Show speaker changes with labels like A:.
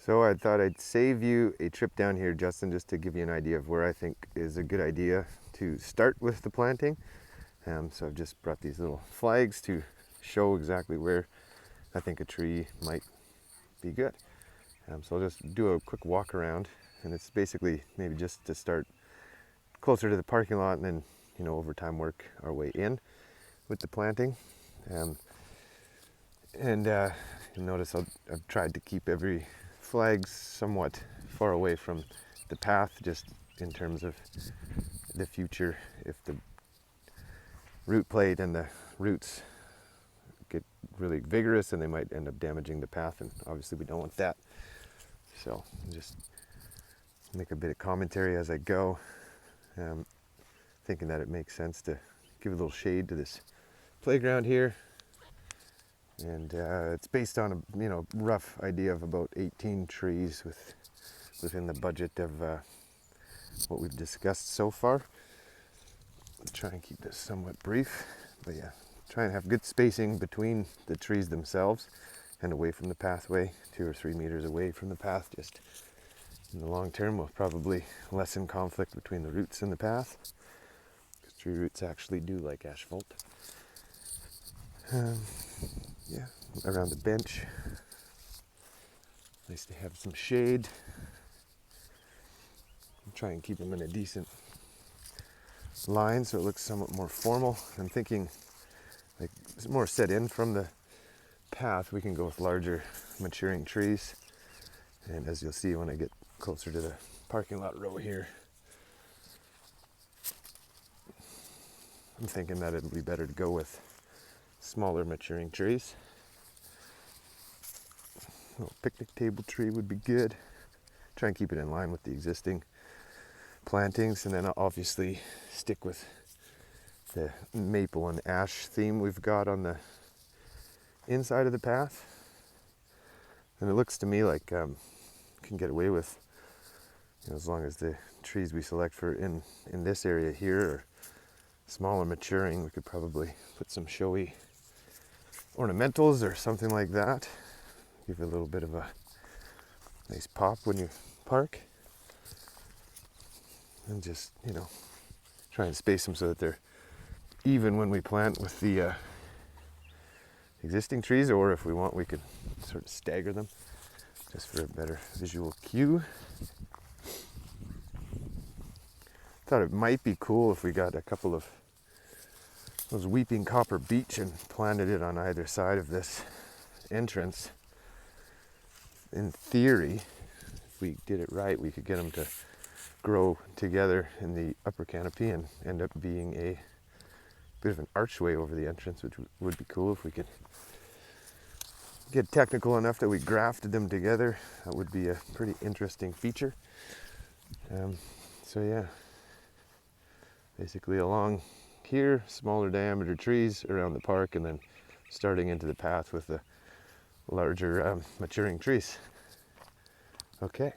A: So I thought I'd save you a trip down here, Justin, just to give you an idea of where I think is a good idea to start with the planting. So I've just brought these little flags to show exactly where I think a tree might be good. So I'll just do a quick walk around, and it's basically maybe just to start closer to the parking lot and then, over time work our way in with the planting. You'll notice I've tried to keep every flag somewhat far away from the path, just in terms of the future. If the root plate and the roots get really vigorous, and they might end up damaging the path, and obviously we don't want that. So just make a bit of commentary as I go, thinking that it makes sense to give a little shade to this playground here. And it's based on a rough idea of about 18 trees within the budget of what we've discussed so far. I'll try and keep this somewhat brief, but yeah, try and have good spacing between the trees themselves and away from the pathway, 2 or 3 meters away from the path. Just in the long term will probably lessen conflict between the roots and the path, because tree roots actually do like asphalt. Yeah, around the bench, nice to have some shade. I'll try and keep them in a decent line so it looks somewhat more formal. I'm thinking like it's more set in from the path. We can go with larger maturing trees, and as you'll see when I get closer to the parking lot row here, I'm thinking that it'd be better to go with smaller maturing trees. A little picnic table tree would be good. Try and keep it in line with the existing plantings, and then I'll obviously stick with the maple and ash theme we've got on the inside of the path. And it looks to me like can get away with, as long as the trees we select for in this area here are smaller maturing, we could probably put some showy ornamentals or something like that. Give it a little bit of a nice pop when you park. And just, try and space them so that they're even when we plant with the existing trees, or if we want, we could sort of stagger them just for a better visual cue. Thought it might be cool if we got a couple of those weeping copper beech and planted it on either side of this entrance. In theory, if we did it right, we could get them to grow together in the upper canopy and end up being a bit of an archway over the entrance, which would be cool if we could get technical enough that we grafted them together. That would be a pretty interesting feature. So yeah, basically along here, smaller diameter trees around the park, and then starting into the path with the larger maturing trees. Okay.